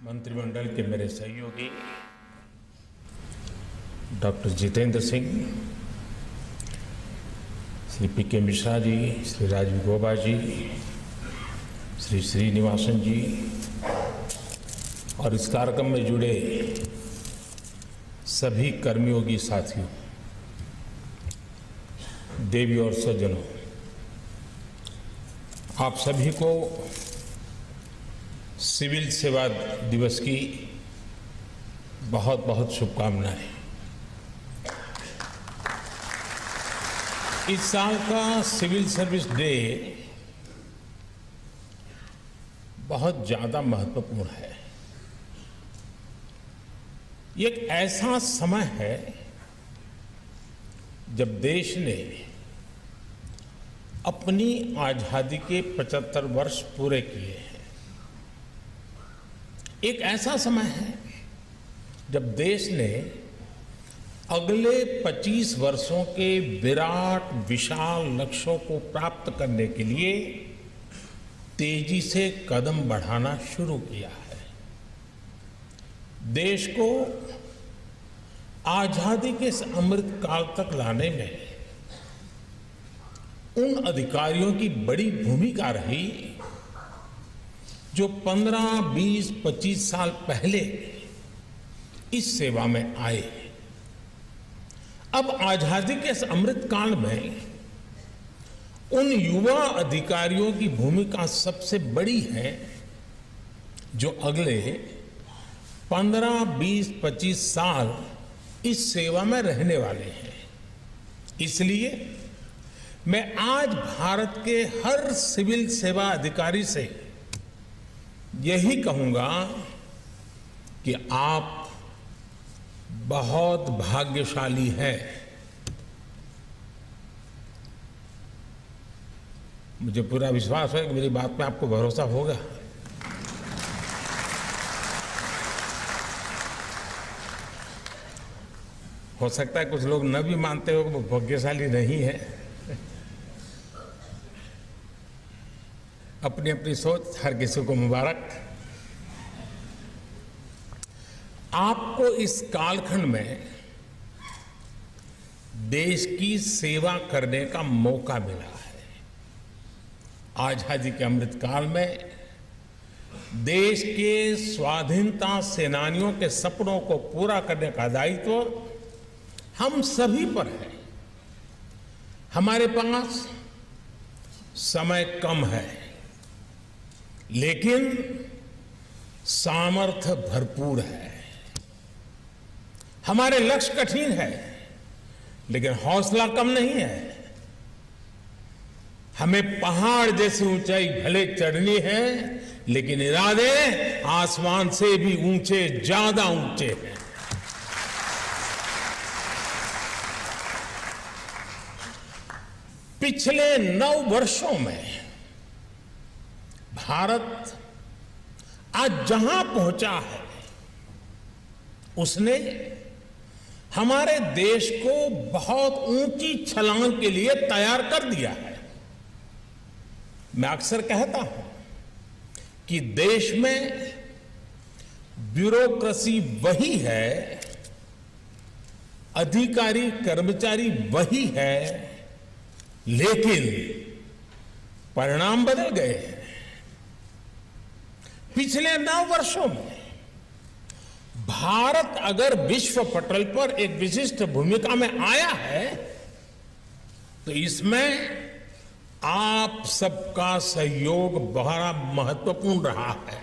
मंत्रिमंडल के मेरे सहयोगी डॉक्टर जितेंद्र सिंह, श्री पी.के. मिश्रा जी, श्री राजीव गौबा जी, श्री श्रीनिवासन जी और इस कार्यक्रम में जुड़े सभी कर्मयोगी साथियों, देवी और सज्जनों, आप सभी को सिविल सेवा दिवस की बहुत बहुत शुभकामनाएं। इस साल का सिविल सर्विस डे बहुत ज्यादा महत्वपूर्ण है। ये एक ऐसा समय है जब देश ने अपनी आजादी के 75 वर्ष पूरे किए हैं। एक ऐसा समय है जब देश ने अगले 25 वर्षों के विराट विशाल लक्ष्यों को प्राप्त करने के लिए तेजी से कदम बढ़ाना शुरू किया है। देश को आजादी के इस अमृत काल तक लाने में उन अधिकारियों की बड़ी भूमिका रही जो 15, 20, 25 साल पहले इस सेवा में आए। अब आजादी के इस अमृत काल में उन युवा अधिकारियों की भूमिका सबसे बड़ी है जो अगले 15, 20, 25 साल इस सेवा में रहने वाले हैं। इसलिए मैं आज भारत के हर सिविल सेवा अधिकारी से यही कहूंगा कि आप बहुत भाग्यशाली हैं। मुझे पूरा विश्वास है कि मेरी बात पे आपको भरोसा होगा। हो सकता है कुछ लोग न भी मानते हो कि वो भाग्यशाली नहीं है। अपनी अपनी सोच, हर किसी को मुबारक। आपको इस कालखंड में देश की सेवा करने का मौका मिला है। आजादी के अमृत काल में देश के स्वाधीनता सेनानियों के सपनों को पूरा करने का दायित्व हम सभी पर है। हमारे पास समय कम है, लेकिन सामर्थ्य भरपूर है। हमारे लक्ष्य कठिन है, लेकिन हौसला कम नहीं है। हमें पहाड़ जैसी ऊंचाई भले चढ़नी है, लेकिन इरादे आसमान से भी ऊंचे, ज्यादा ऊंचे हैं। पिछले 9 वर्षों में भारत आज जहां पहुंचा है, उसने हमारे देश को बहुत ऊंची छलांग के लिए तैयार कर दिया है। मैं अक्सर कहता हूं कि देश में ब्यूरोक्रेसी वही है, अधिकारी कर्मचारी वही है, लेकिन परिणाम बदल गए हैं। पिछले 9 वर्षों में भारत अगर विश्व पटल पर एक विशिष्ट भूमिका में आया है, तो इसमें आप सबका सहयोग बड़ा महत्वपूर्ण रहा है।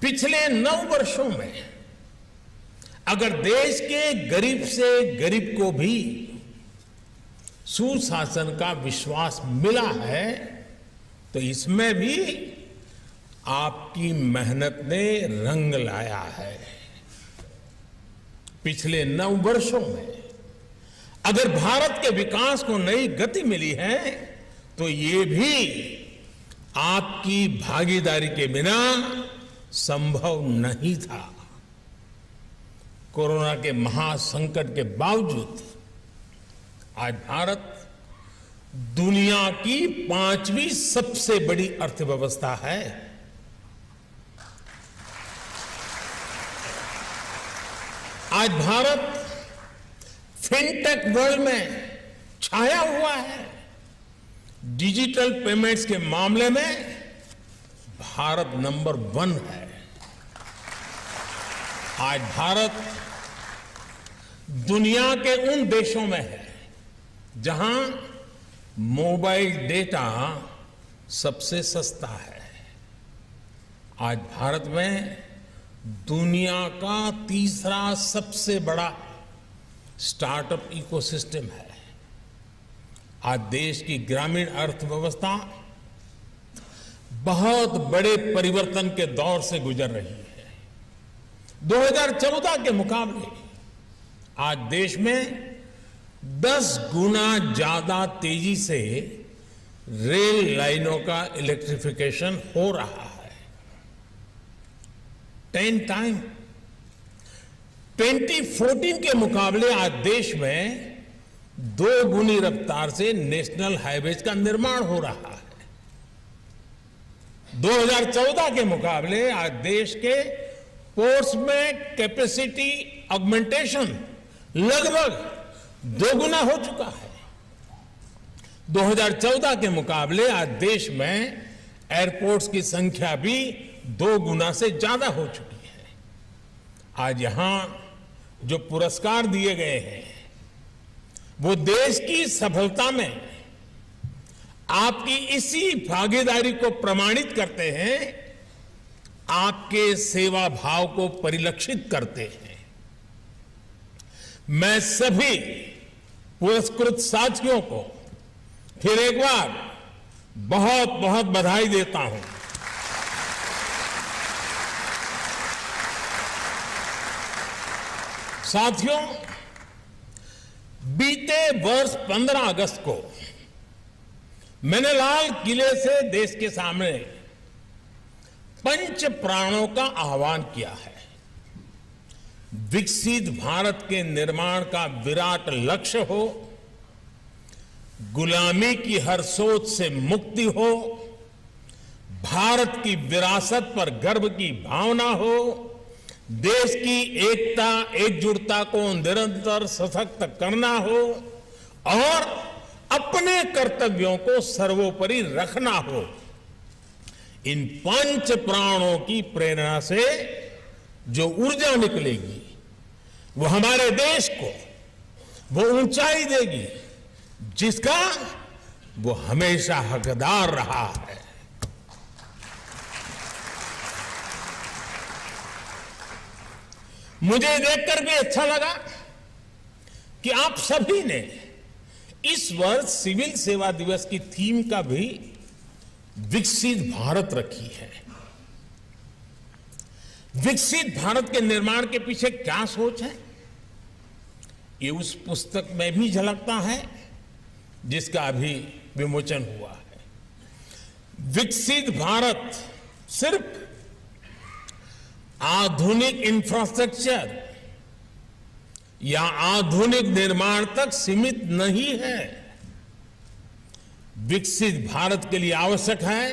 पिछले 9 वर्षों में अगर देश के गरीब से गरीब को भी सुशासन का विश्वास मिला है, तो इसमें भी आपकी मेहनत ने रंग लाया है। पिछले 9 वर्षों में अगर भारत के विकास को नई गति मिली है, तो ये भी आपकी भागीदारी के बिना संभव नहीं था। कोरोना के महासंकट के बावजूद आज भारत दुनिया की 5वीं सबसे बड़ी अर्थव्यवस्था है। आज भारत फिनटेक वर्ल्ड में छाया हुआ है। डिजिटल पेमेंट्स के मामले में भारत नंबर 1 है। आज भारत दुनिया के उन देशों में है जहां मोबाइल डेटा सबसे सस्ता है। आज भारत में दुनिया का तीसरा सबसे बड़ा स्टार्टअप इकोसिस्टम है। आज देश की ग्रामीण अर्थव्यवस्था बहुत बड़े परिवर्तन के दौर से गुजर रही है। 2014 के मुकाबले आज देश में 10 गुना ज्यादा तेजी से रेल लाइनों का इलेक्ट्रिफिकेशन हो रहा है। 10 टाइम 2014 के मुकाबले आज देश में 2 गुनी रफ्तार से नेशनल हाईवेज का निर्माण हो रहा है। 2014 के मुकाबले आज देश के पोर्ट्स में कैपेसिटी ऑगमेंटेशन लगभग 2 गुना हो चुका है। 2014 के मुकाबले आज देश में एयरपोर्ट्स की संख्या भी 2 गुना से ज्यादा हो चुकी है। आज यहां जो पुरस्कार दिए गए हैं वो देश की सफलता में आपकी इसी भागीदारी को प्रमाणित करते हैं, आपके सेवा भाव को परिलक्षित करते हैं। मैं सभी पुरस्कृत साथियों को फिर एक बार बहुत बहुत बधाई देता हूं। साथियों, बीते वर्ष 15 अगस्त को मैंने लाल किले से देश के सामने पंच प्राणों का आह्वान किया है। विकसित भारत के निर्माण का विराट लक्ष्य हो, गुलामी की हर सोच से मुक्ति हो, भारत की विरासत पर गर्व की भावना हो, देश की एकता एकजुटता को निरंतर सशक्त करना हो और अपने कर्तव्यों को सर्वोपरि रखना हो। इन पंच प्राणों की प्रेरणा से जो ऊर्जा निकलेगी वो हमारे देश को वो ऊंचाई देगी जिसका वो हमेशा हकदार रहा है। मुझे देखकर भी अच्छा लगा कि आप सभी ने इस वर्ष सिविल सेवा दिवस की थीम का भी विकसित भारत रखी है। विकसित भारत के निर्माण के पीछे क्या सोच है, ये उस पुस्तक में भी झलकता है जिसका अभी विमोचन हुआ है। विकसित भारत सिर्फ आधुनिक इंफ्रास्ट्रक्चर या आधुनिक निर्माण तक सीमित नहीं है। विकसित भारत के लिए आवश्यक है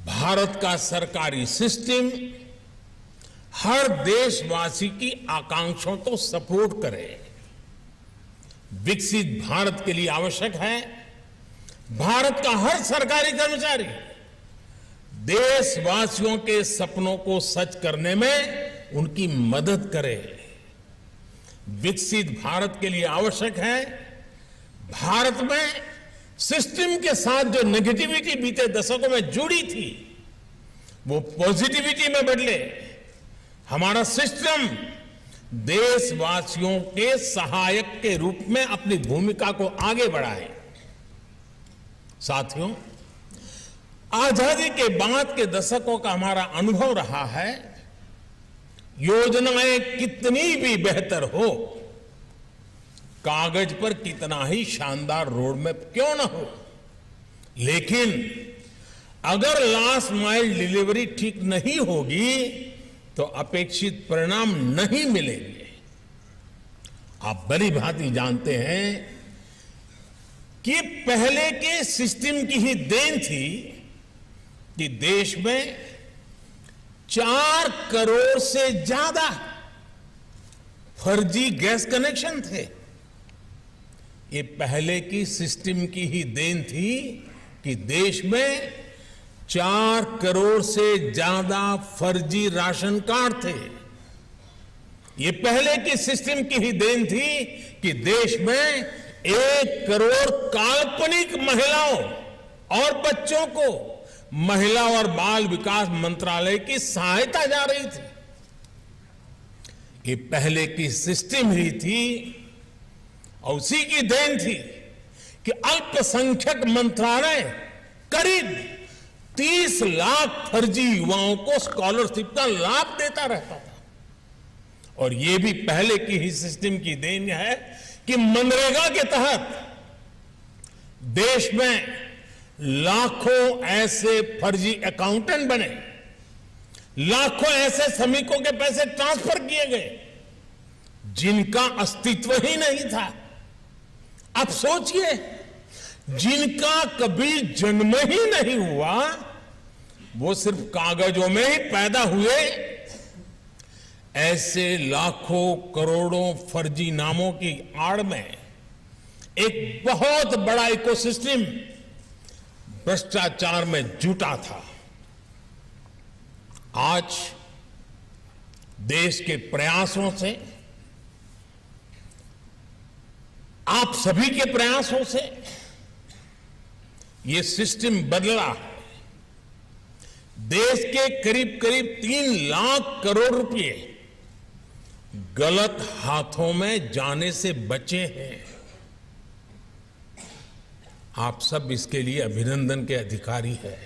भारत का सरकारी सिस्टम हर देशवासी की आकांक्षाओं को सपोर्ट करे। विकसित भारत के लिए आवश्यक है भारत का हर सरकारी कर्मचारी देशवासियों के सपनों को सच करने में उनकी मदद करे। विकसित भारत के लिए आवश्यक है भारत में सिस्टम के साथ जो नेगेटिविटी बीते दशकों में जुड़ी थी वो पॉजिटिविटी में बदले। हमारा सिस्टम देशवासियों के सहायक के रूप में अपनी भूमिका को आगे बढ़ाए। साथियों, आजादी के बाद के दशकों का हमारा अनुभव रहा है योजनाएं कितनी भी बेहतर हो, कागज पर कितना ही शानदार रोड मैप क्यों ना हो, लेकिन अगर लास्ट माइल डिलीवरी ठीक नहीं होगी तो अपेक्षित परिणाम नहीं मिलेंगे। आप भली भांति जानते हैं कि पहले के सिस्टम की ही देन थी कि देश में 4 करोड़ से ज्यादा फर्जी गैस कनेक्शन थे। ये पहले की सिस्टम की ही देन थी कि देश में 4 करोड़ से ज्यादा फर्जी राशन कार्ड थे। ये पहले की सिस्टम की ही देन थी कि देश में 1 करोड़ काल्पनिक महिलाओं और बच्चों को महिला और बाल विकास मंत्रालय की सहायता जा रही थी। ये पहले की सिस्टम ही थी और उसी की देन थी कि अल्पसंख्यक मंत्रालय करीब 30 लाख फर्जी युवाओं को स्कॉलरशिप का लाभ देता रहता था। और ये भी पहले की ही सिस्टम की देन है कि मनरेगा के तहत देश में लाखों ऐसे फर्जी अकाउंटेंट बने, लाखों ऐसे श्रमिकों के पैसे ट्रांसफर किए गए जिनका अस्तित्व ही नहीं था। अब सोचिए, जिनका कभी जन्म ही नहीं हुआ, वो सिर्फ कागजों में ही पैदा हुए, ऐसे लाखों करोड़ों फर्जी नामों की आड़ में एक बहुत बड़ा इकोसिस्टम भ्रष्टाचार में जुटा था। आज देश के प्रयासों से, आप सभी के प्रयासों से ये सिस्टम बदला है। देश के करीब करीब 3 लाख करोड़ रुपए गलत हाथों में जाने से बचे हैं। आप सब इसके लिए अभिनंदन के अधिकारी हैं।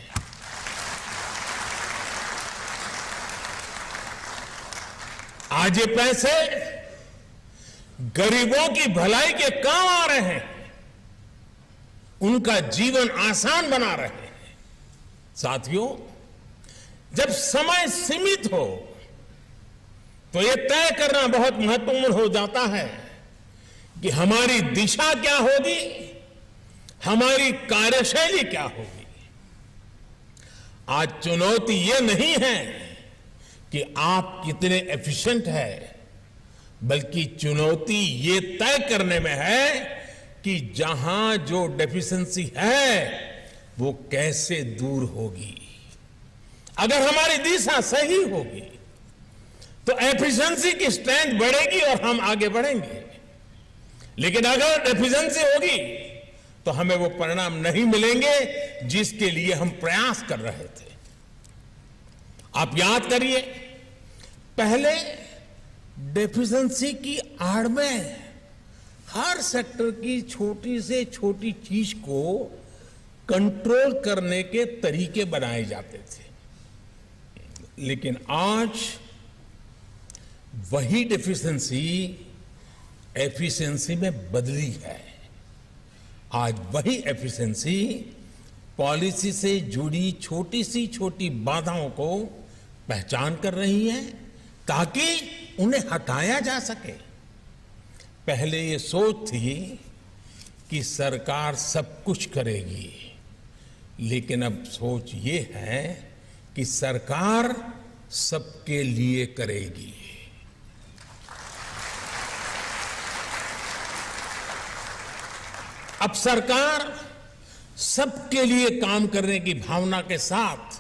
आज ये पैसे गरीबों की भलाई के काम आ रहे हैं, उनका जीवन आसान बना रहे हैं। साथियों, जब समय सीमित हो तो यह तय करना बहुत महत्वपूर्ण हो जाता है कि हमारी दिशा क्या होगी, हमारी कार्यशैली क्या होगी। आज चुनौती यह नहीं है कि आप कितने एफिशिएंट हैं, बल्कि चुनौती ये तय करने में है कि जहां जो डेफिशिएंसी है वो कैसे दूर होगी। अगर हमारी दिशा सही होगी तो एफिशिएंसी की स्ट्रेंथ बढ़ेगी और हम आगे बढ़ेंगे। लेकिन अगर डेफिशिएंसी होगी तो हमें वो परिणाम नहीं मिलेंगे जिसके लिए हम प्रयास कर रहे थे। आप याद करिए, पहले डेफिशिएंसी की आड़ में हर सेक्टर की छोटी से छोटी चीज को कंट्रोल करने के तरीके बनाए जाते थे। लेकिन आज वही डेफिशिएंसी एफिशिएंसी में बदली है। आज वही एफिशिएंसी पॉलिसी से जुड़ी छोटी सी छोटी बाधाओं को पहचान कर रही है ताकि उन्हें हटाया जा सके। पहले ये सोच थी कि सरकार सब कुछ करेगी, लेकिन अब सोच ये है कि सरकार सबके लिए करेगी। अब सरकार सबके लिए काम करने की भावना के साथ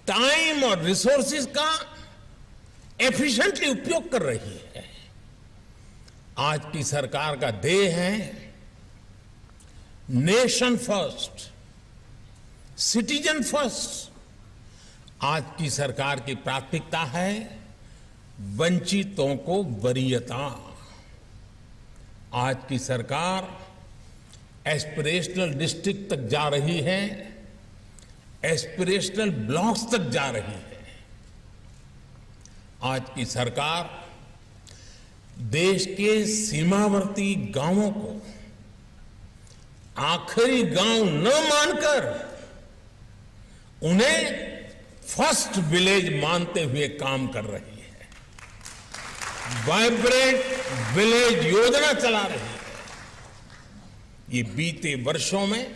टाइम और रिसोर्सेज का एफिशिएंटली उपयोग कर रही है। आज की सरकार का ध्येय है नेशन फर्स्ट, सिटीजन फर्स्ट। आज की सरकार की प्राथमिकता है वंचितों को वरीयता। आज की सरकार एस्पिरेशनल डिस्ट्रिक्ट तक जा रही है, एस्पिरेशनल ब्लॉक्स तक जा रही है। आज की सरकार देश के सीमावर्ती गांवों को आखिरी गांव न मानकर उन्हें फर्स्ट विलेज मानते हुए काम कर रही है। वाइब्रेंट विलेज योजना चला रही है। ये बीते वर्षों में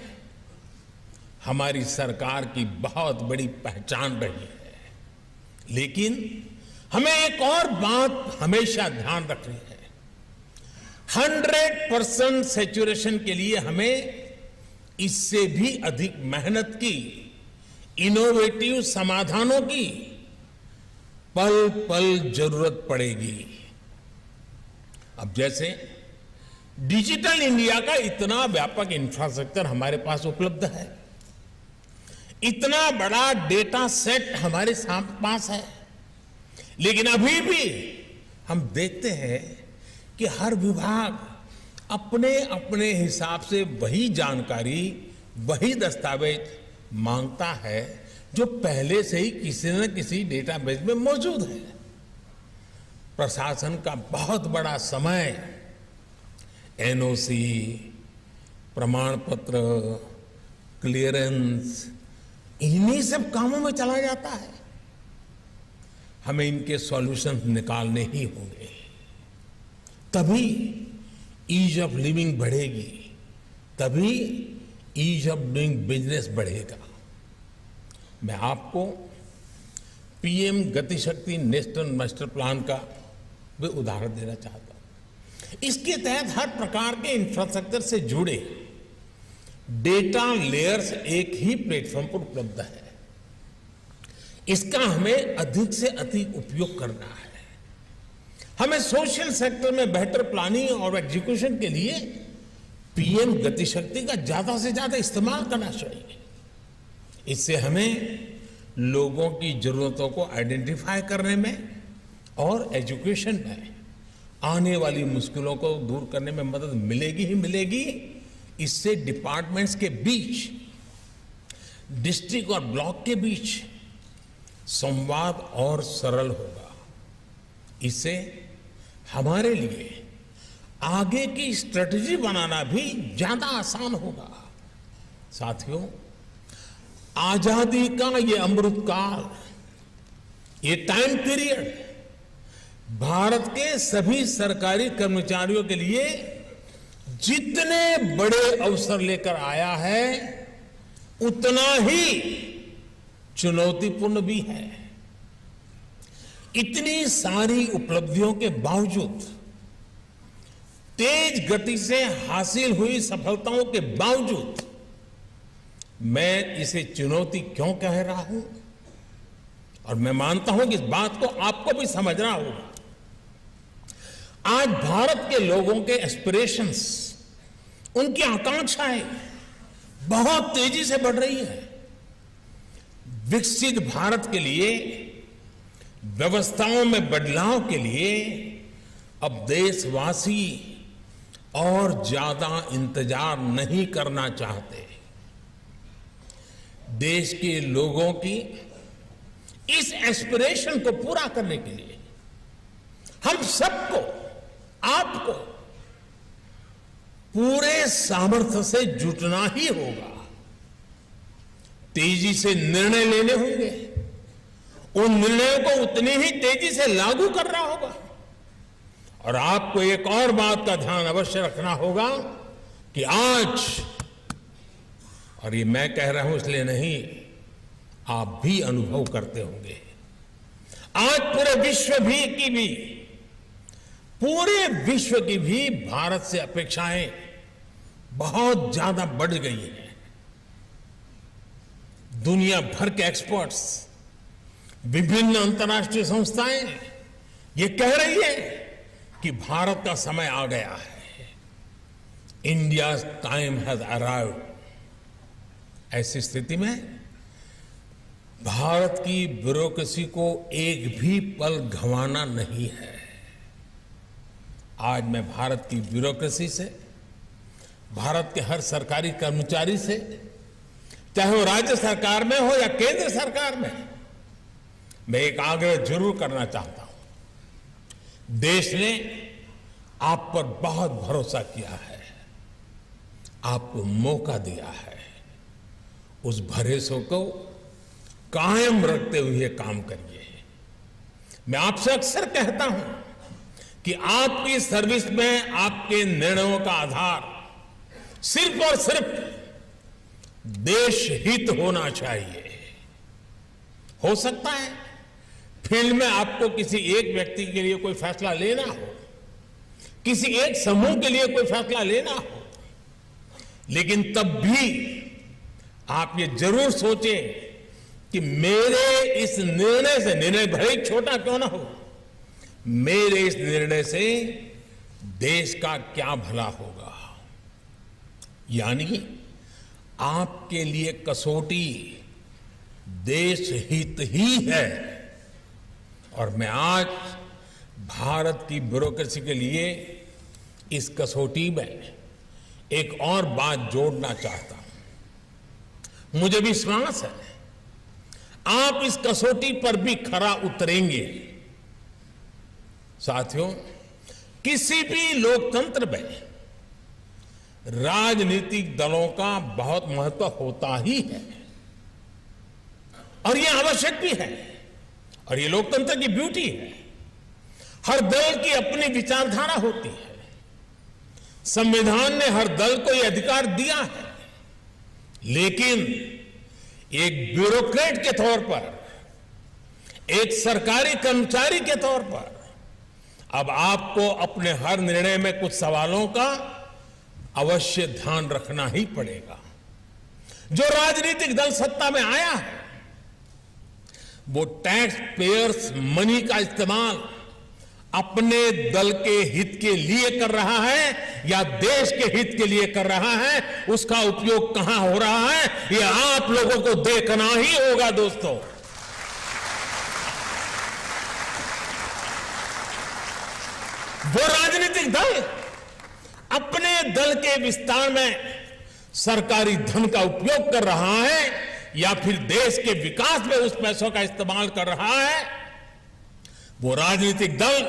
हमारी सरकार की बहुत बड़ी पहचान रही है। लेकिन हमें एक और बात हमेशा ध्यान रखनी है। 100% सैचुरेशन के लिए हमें इससे भी अधिक मेहनत की, इनोवेटिव समाधानों की पल पल जरूरत पड़ेगी। अब जैसे डिजिटल इंडिया का इतना व्यापक इंफ्रास्ट्रक्चर हमारे पास उपलब्ध है, इतना बड़ा डेटा सेट हमारे पास है, लेकिन अभी भी हम देखते हैं कि हर विभाग अपने अपने हिसाब से वही जानकारी, वही दस्तावेज मांगता है जो पहले से ही किसी न किसी डेटाबेस में मौजूद है। प्रशासन का बहुत बड़ा समय एनओसी, प्रमाण पत्र, क्लियरेंस, इन्हीं सब कामों में चला जाता है। हमें इनके सॉल्यूशन निकालने ही होंगे, तभी ईज ऑफ लिविंग बढ़ेगी, तभी ईज ऑफ डूइंग बिजनेस बढ़ेगा। मैं आपको पीएम गति शक्ति नेशनल मास्टर प्लान का भी उदाहरण देना चाहता हूं। इसके तहत हर प्रकार के इंफ्रास्ट्रक्चर से जुड़े डेटा लेयर्स एक ही प्लेटफॉर्म पर उपलब्ध है। इसका हमें अधिक से अधिक उपयोग करना है। हमें सोशल सेक्टर में बेहतर प्लानिंग और एग्जीक्यूशन के लिए पीएम गति शक्ति का ज्यादा से ज्यादा इस्तेमाल करना चाहिए। इससे हमें लोगों की जरूरतों को आइडेंटिफाई करने में और एजुकेशन में आने वाली मुश्किलों को दूर करने में मदद मिलेगी ही मिलेगी। इससे डिपार्टमेंट्स के बीच, डिस्ट्रिक्ट और ब्लॉक के बीच संवाद और सरल होगा। इससे हमारे लिए आगे की स्ट्रेटजी बनाना भी ज्यादा आसान होगा। साथियों, आजादी का ये अमृत काल, ये टाइम पीरियड भारत के सभी सरकारी कर्मचारियों के लिए जितने बड़े अवसर लेकर आया है, उतना ही चुनौतीपूर्ण भी है। इतनी सारी उपलब्धियों के बावजूद, तेज गति से हासिल हुई सफलताओं के बावजूद, मैं इसे चुनौती क्यों कह रहा हूं, और मैं मानता हूं कि इस बात को आपको भी समझना होगा। आज भारत के लोगों के एस्पिरेशंस, उनकी आकांक्षाएं बहुत तेजी से बढ़ रही है। विकसित भारत के लिए, व्यवस्थाओं में बदलाव के लिए अब देशवासी और ज्यादा इंतजार नहीं करना चाहते। देश के लोगों की इस एस्पिरेशन को पूरा करने के लिए हम सबको, आपको पूरे सामर्थ्य से जुटना ही होगा। तेजी से निर्णय लेने होंगे, उन निर्णयों को उतनी ही तेजी से लागू करना होगा। और आपको एक और बात का ध्यान अवश्य रखना होगा कि आज, और ये मैं कह रहा हूं इसलिए नहीं, आप भी अनुभव करते होंगे, आज पूरे विश्व की भी भारत से अपेक्षाएं बहुत ज्यादा बढ़ गई हैं। दुनिया भर के एक्सपर्ट्स, विभिन्न अंतर्राष्ट्रीय संस्थाएं ये कह रही है कि भारत का समय आ गया है। India time has arrived. ऐसी स्थिति में भारत की ब्यूरोक्रेसी को एक भी पल गंवाना नहीं है। आज मैं भारत की ब्यूरोक्रेसी से, भारत के हर सरकारी कर्मचारी से, चाहे वो राज्य सरकार में हो या केंद्र सरकार में, मैं एक आग्रह जरूर करना चाहता हूं। देश ने आप पर बहुत भरोसा किया है, आपको मौका दिया है। उस भरोसे को कायम रखते हुए काम करिए। मैं आपसे अक्सर कहता हूं कि आपकी सर्विस में आपके निर्णयों का आधार सिर्फ और सिर्फ देश हित होना चाहिए। हो सकता है फील्ड में आपको किसी एक व्यक्ति के लिए कोई फैसला लेना हो, किसी एक समूह के लिए कोई फैसला लेना हो, लेकिन तब भी आप ये जरूर सोचें कि मेरे इस निर्णय से, निर्णय भले ही छोटा क्यों ना हो, मेरे इस निर्णय से देश का क्या भला होगा। यानी आपके लिए कसौटी देश हित ही है। और मैं आज भारत की ब्यूरोक्रेसी के लिए इस कसौटी में एक और बात जोड़ना चाहता हूं। मुझे विश्वास है आप इस कसौटी पर भी खरा उतरेंगे। साथियों, किसी भी लोकतंत्र में राजनीतिक दलों का बहुत महत्व होता ही है और यह आवश्यक भी है, और ये लोकतंत्र की ब्यूटी है। हर दल की अपनी विचारधारा होती है। संविधान ने हर दल को यह अधिकार दिया है, लेकिन एक ब्यूरोक्रेट के तौर पर, एक सरकारी कर्मचारी के तौर पर अब आपको अपने हर निर्णय में कुछ सवालों का अवश्य ध्यान रखना ही पड़ेगा। जो राजनीतिक दल सत्ता में आया है वो टैक्स पेयर्स मनी का इस्तेमाल अपने दल के हित के लिए कर रहा है या देश के हित के लिए कर रहा है, उसका उपयोग कहां हो रहा है ये आप लोगों को देखना ही होगा। दोस्तों, वो राजनीतिक दल अपने दल के विस्तार में सरकारी धन का उपयोग कर रहा है या फिर देश के विकास में उस पैसों का इस्तेमाल कर रहा है, वो राजनीतिक दल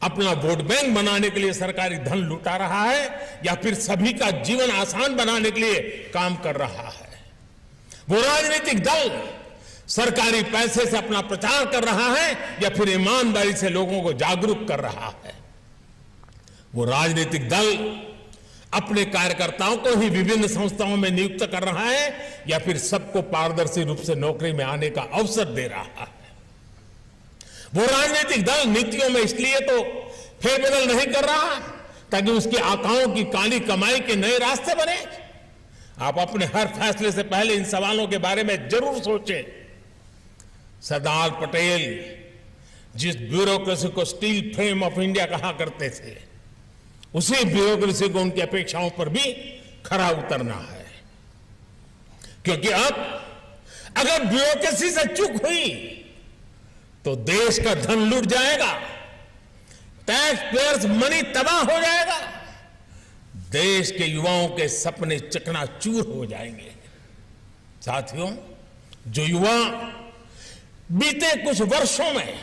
अपना वोट बैंक बनाने के लिए सरकारी धन लुटा रहा है या फिर सभी का जीवन आसान बनाने के लिए काम कर रहा है, वो राजनीतिक दल सरकारी पैसे से अपना प्रचार कर रहा है या फिर ईमानदारी से लोगों को जागरूक कर रहा है, वो राजनीतिक दल अपने कार्यकर्ताओं को ही विभिन्न संस्थाओं में नियुक्त कर रहा है या फिर सबको पारदर्शी रूप से नौकरी में आने का अवसर दे रहा है। वो राजनीतिक दल नीतियों में इसलिए तो फेरबदल नहीं कर रहा ताकि उसकी आकाओं की काली कमाई के नए रास्ते बने। आप अपने हर फैसले से पहले इन सवालों के बारे में जरूर सोचें। सरदार पटेल जिस ब्यूरोक्रेसी को स्टील फ्रेम ऑफ इंडिया कहा करते थे, उसी ब्यूरोक्रेसी को उनकी अपेक्षाओं पर भी खरा उतरना है, क्योंकि अब अगर ब्यूरोक्रेसी से चूक हुई तो देश का धन लूट जाएगा, टैक्स पेयर्स मनी तबाह हो जाएगा, देश के युवाओं के सपने चकनाचूर हो जाएंगे। साथियों, जो युवा बीते कुछ वर्षों में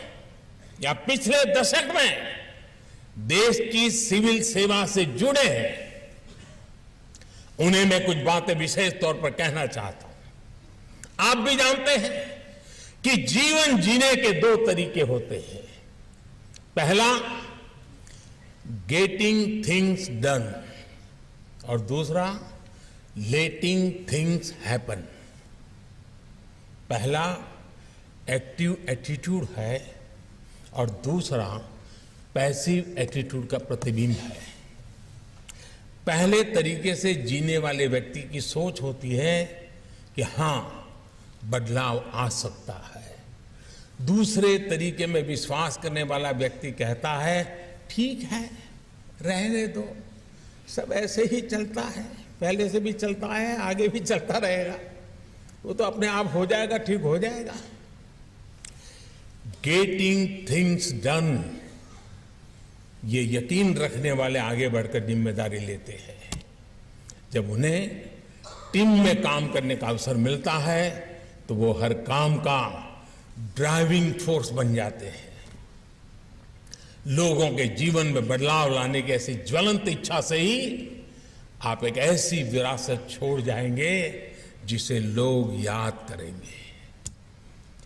या पिछले दशक में देश की सिविल सेवा से जुड़े हैं, उन्हें मैं कुछ बातें विशेष तौर पर कहना चाहता हूं। आप भी जानते हैं कि जीवन जीने के दो तरीके होते हैं। पहला, गेटिंग थिंग्स डन, और दूसरा, लेटिंग थिंग्स हैपन। पहला एक्टिव एटीट्यूड है और दूसरा पैसिव एटीट्यूड का प्रतिबिंब है। पहले तरीके से जीने वाले व्यक्ति की सोच होती है कि हां, बदलाव आ सकता है। दूसरे तरीके में विश्वास करने वाला व्यक्ति कहता है, ठीक है, रहने दो, सब ऐसे ही चलता है, पहले से भी चलता है, आगे भी चलता रहेगा, वो तो अपने आप हो जाएगा, ठीक हो जाएगा। गेटिंग थिंग्स डन, ये यकीन रखने वाले आगे बढ़कर जिम्मेदारी लेते हैं। जब उन्हें टीम में काम करने का अवसर मिलता है तो वो हर काम का ड्राइविंग फोर्स बन जाते हैं। लोगों के जीवन में बदलाव लाने की ऐसी ज्वलंत इच्छा से ही आप एक ऐसी विरासत छोड़ जाएंगे जिसे लोग याद करेंगे।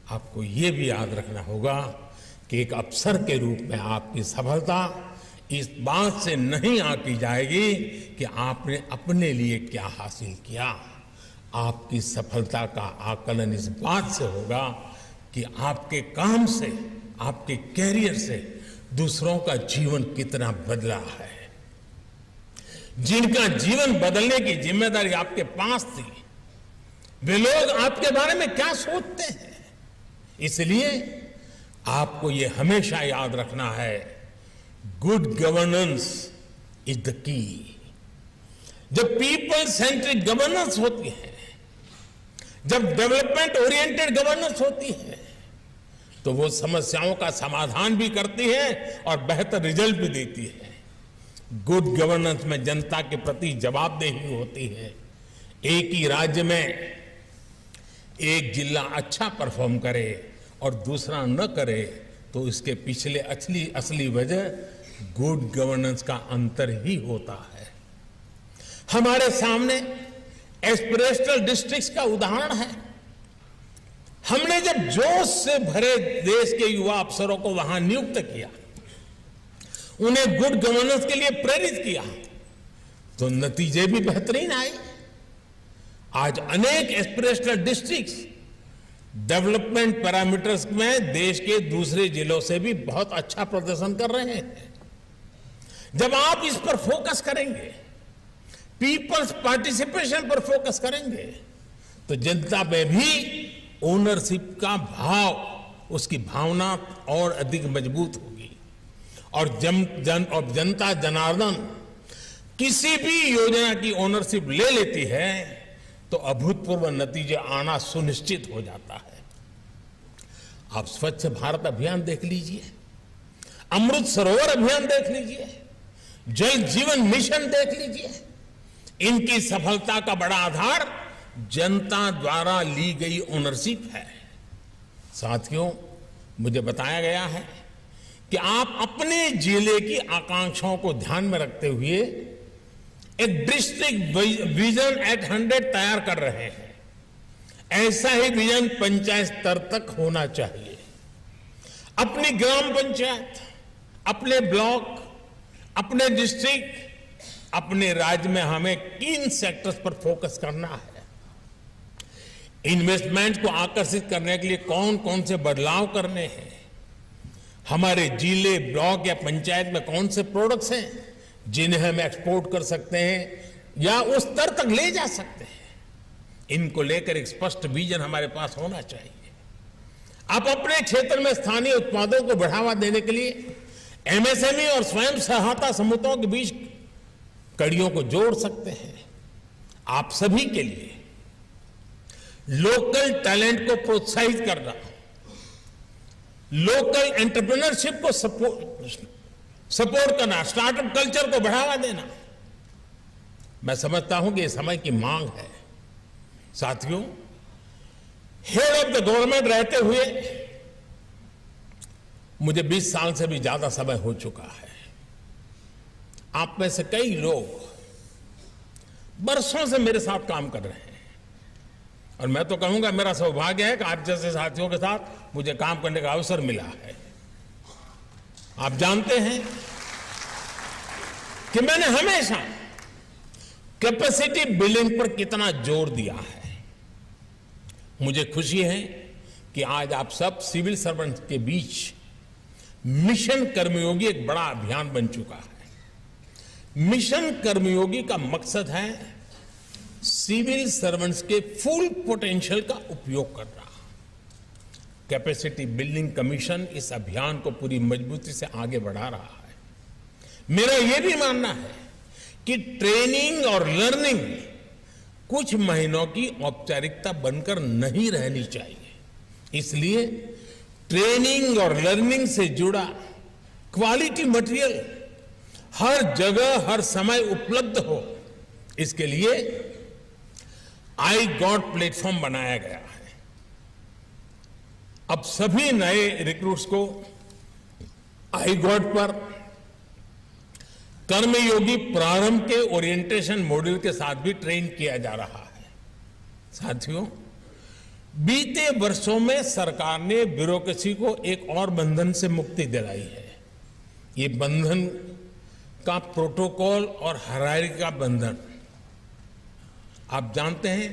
आपको ये भी याद रखना होगा कि एक अफसर के रूप में आपकी सफलता इस बात से नहीं आंकी जाएगी कि आपने अपने लिए क्या हासिल किया। आपकी सफलता का आकलन इस बात से होगा कि आपके काम से, आपके कैरियर से दूसरों का जीवन कितना बदला है। जिनका जीवन बदलने की जिम्मेदारी आपके पास थी, वे लोग आपके बारे में क्या सोचते हैं। इसलिए आपको ये हमेशा याद रखना है, good governance is the key. जब पीपल सेंट्रिक गवर्नेंस होती है, जब डेवलपमेंट ओरिएंटेड गवर्नेंस होती है, तो वो समस्याओं का समाधान भी करती है और बेहतर रिजल्ट भी देती है। गुड गवर्नेंस में जनता के प्रति जवाबदेही होती है। एक ही राज्य में एक जिला अच्छा परफॉर्म करे और दूसरा न करे, तो इसके पिछले असली वजह गुड गवर्नेंस का अंतर ही होता है। हमारे सामने एस्पिरेशनल डिस्ट्रिक्ट्स का उदाहरण है। हमने जब जोश से भरे देश के युवा अफसरों को वहां नियुक्त किया, उन्हें गुड गवर्नेंस के लिए प्रेरित किया, तो नतीजे भी बेहतरीन आए। आज अनेक एस्पिरेशनल डिस्ट्रिक्ट्स डेवलपमेंट पैरामीटर्स में देश के दूसरे जिलों से भी बहुत अच्छा प्रदर्शन कर रहे हैं। जब आप इस पर फोकस करेंगे, पीपल्स पार्टिसिपेशन पर फोकस करेंगे, तो जनता में भी ओनरशिप का भाव, उसकी भावना और अधिक मजबूत होगी। और जनता जनार्दन किसी भी योजना की ओनरशिप ले लेती है तो अभूतपूर्व नतीजे आना सुनिश्चित हो जाता है। आप स्वच्छ भारत अभियान देख लीजिए, अमृत सरोवर अभियान देख लीजिए, जल जीवन मिशन देख लीजिए। इनकी सफलता का बड़ा आधार जनता द्वारा ली गई ओनरशिप है। साथियों, मुझे बताया गया है कि आप अपने जिले की आकांक्षाओं को ध्यान में रखते हुए एक डिस्ट्रिक्ट विजन एट 100 तैयार कर रहे हैं। ऐसा ही विजन पंचायत स्तर तक होना चाहिए। अपनी ग्राम पंचायत, अपने ब्लॉक, अपने डिस्ट्रिक्ट, अपने राज्य में हमें किन सेक्टर्स पर फोकस करना है, इन्वेस्टमेंट को आकर्षित करने के लिए कौन कौन से बदलाव करने हैं, हमारे जिले, ब्लॉक या पंचायत में कौन से प्रोडक्ट्स हैं जिन्हें हम एक्सपोर्ट कर सकते हैं या उस स्तर तक ले जा सकते हैं। इनको लेकर एक स्पष्ट विजन हमारे पास होना चाहिए। आप अपने क्षेत्र में स्थानीय उत्पादों को बढ़ावा देने के लिए एमएसएमई और स्वयं सहायता समूहों के बीच कड़ियों को जोड़ सकते हैं। आप सभी के लिए लोकल टैलेंट को प्रोत्साहित करना, लोकल एंटरप्रेन्योरशिप को सपोर्ट करना, स्टार्टअप कल्चर को बढ़ावा देना, मैं समझता हूं कि ये समय की मांग है। साथियों, हेड ऑफ द गवर्नमेंट रहते हुए मुझे 20 साल से भी ज्यादा समय हो चुका है। आप में से कई लोग बरसों से मेरे साथ काम कर रहे हैं और मैं तो कहूंगा मेरा सौभाग्य है कि आप जैसे साथियों के साथ मुझे काम करने का अवसर मिला है। आप जानते हैं कि मैंने हमेशा कैपेसिटी बिल्डिंग पर कितना जोर दिया है। मुझे खुशी है कि आज आप सब सिविल सर्वेंट के बीच मिशन कर्मयोगी एक बड़ा अभियान बन चुका है। मिशन कर्मयोगी का मकसद है सिविल सर्वेंट्स के फुल पोटेंशियल का उपयोग करना। कैपेसिटी बिल्डिंग कमीशन इस अभियान को पूरी मजबूती से आगे बढ़ा रहा है। मेरा यह भी मानना है कि ट्रेनिंग और लर्निंग कुछ महीनों की औपचारिकता बनकर नहीं रहनी चाहिए। इसलिए ट्रेनिंग और लर्निंग से जुड़ा क्वालिटी मटेरियल हर जगह हर समय उपलब्ध हो, इसके लिए आई गॉट प्लेटफॉर्म बनाया गया है। अब सभी नए रिक्रूट्स को आई गॉट पर कर्मयोगी प्रारंभ के ओरिएंटेशन मॉड्यूल के साथ भी ट्रेन किया जा रहा है। साथियों, बीते वर्षों में सरकार ने ब्यूरोक्रेसी को एक और बंधन से मुक्ति दिलाई है। ये बंधन का प्रोटोकॉल और हायरार्की का बंधन। आप जानते हैं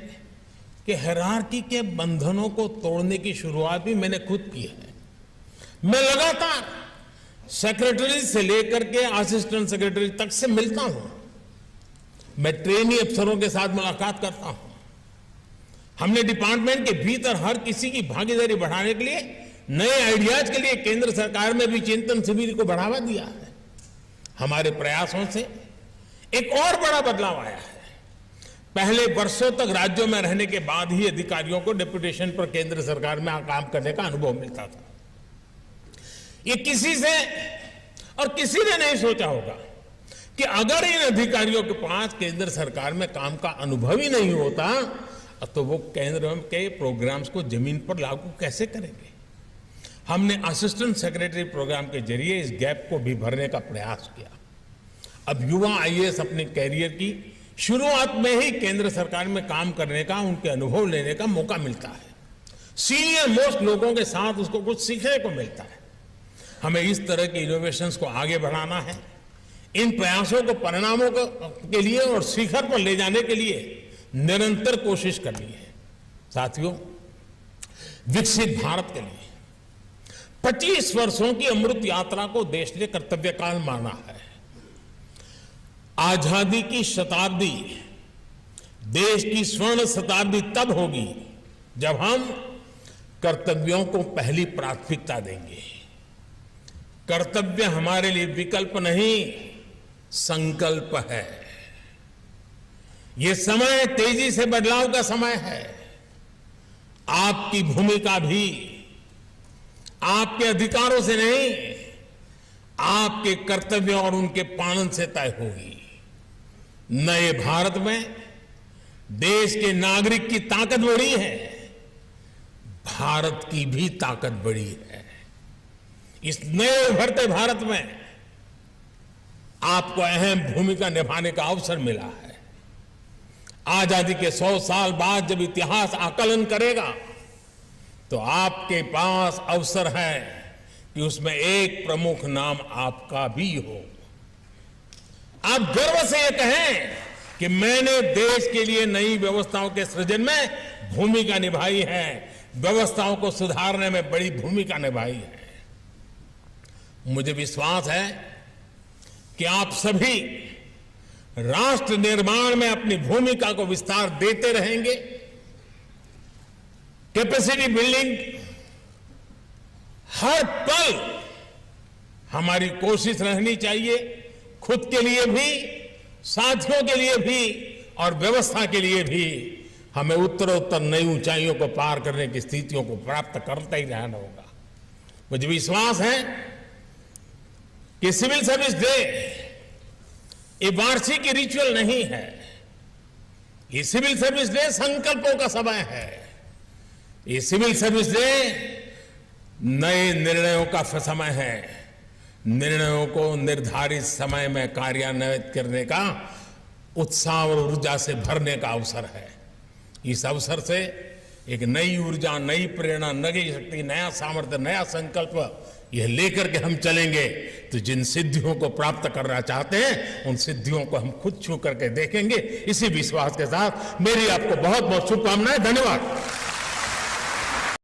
कि हायरार्की के बंधनों को तोड़ने की शुरुआत भी मैंने खुद की है। मैं लगातार सेक्रेटरी से लेकर के असिस्टेंट सेक्रेटरी तक से मिलता हूं। मैं ट्रेनी अफसरों के साथ मुलाकात करता हूं। हमने डिपार्टमेंट के भीतर हर किसी की भागीदारी बढ़ाने के लिए, नए आइडियाज के लिए केंद्र सरकार में भी चिंतन शिविर को बढ़ावा दिया है। हमारे प्रयासों से एक और बड़ा बदलाव आया है। पहले वर्षों तक राज्यों में रहने के बाद ही अधिकारियों को डेपुटेशन पर केंद्र सरकार में काम करने का अनुभव मिलता था। ये किसी से और किसी ने नहीं सोचा होगा कि अगर इन अधिकारियों के पास केंद्र सरकार में काम का अनुभव ही नहीं होता तो वो केंद्र के प्रोग्राम्स को जमीन पर लागू कैसे करेंगे। हमने असिस्टेंट सेक्रेटरी प्रोग्राम के जरिए इस गैप को भी भरने का प्रयास किया। अब युवा आईएएस अपने कैरियर की शुरुआत में ही केंद्र सरकार में काम करने का, उनके अनुभव लेने का मौका मिलता है। सीनियर मोस्ट लोगों के साथ उसको कुछ सीखने को मिलता है। हमें इस तरह के इनोवेशंस को आगे बढ़ाना है। इन प्रयासों को परिणामों के लिए और शिखर पर ले जाने के लिए निरंतर कोशिश करनी है। साथियों, विकसित भारत के लिए 25 वर्षों की अमृत यात्रा को देश ने कर्तव्य काल माना है। आजादी की शताब्दी, देश की स्वर्ण शताब्दी तब होगी जब हम कर्तव्यों को पहली प्राथमिकता देंगे। कर्तव्य हमारे लिए विकल्प नहीं, संकल्प है। ये समय तेजी से बदलाव का समय है। आपकी भूमिका भी आपके अधिकारों से नहीं, आपके कर्तव्यों और उनके पालन से तय होगी। नए भारत में देश के नागरिक की ताकत बढ़ी है, भारत की भी ताकत बढ़ी है। इस नए उभरते भारत में आपको अहम भूमिका निभाने का अवसर मिला है। आजादी के 100 साल बाद जब इतिहास आकलन करेगा तो आपके पास अवसर है कि उसमें एक प्रमुख नाम आपका भी हो। आप गर्व से ये कहें कि मैंने देश के लिए नई व्यवस्थाओं के सृजन में भूमिका निभाई है, व्यवस्थाओं को सुधारने में बड़ी भूमिका निभाई है। मुझे विश्वास है कि आप सभी राष्ट्र निर्माण में अपनी भूमिका को विस्तार देते रहेंगे। कैपेसिटी बिल्डिंग हर पल हमारी कोशिश रहनी चाहिए, खुद के लिए भी, साथियों के लिए भी और व्यवस्था के लिए भी। हमें उत्तरोत्तर नई ऊंचाइयों को पार करने की स्थितियों को प्राप्त करते ही रहना होगा। मुझे विश्वास है कि सिविल सर्विस डे ये वार्षिक रिचुअल नहीं है। ये सिविल सर्विस डे संकल्पों का समय है। ये सिविल सर्विस डे नए निर्णयों का समय है। निर्णयों को निर्धारित समय में कार्यान्वित करने का उत्साह और ऊर्जा से भरने का अवसर है। इस अवसर से एक नई ऊर्जा, नई प्रेरणा, नई शक्ति, नया सामर्थ्य, नया संकल्प यह लेकर के हम चलेंगे तो जिन सिद्धियों को प्राप्त करना चाहते हैं उन सिद्धियों को हम खुद छू करके देखेंगे। इसी विश्वास के साथ मेरी आपको बहुत बहुत शुभकामनाएं। धन्यवाद।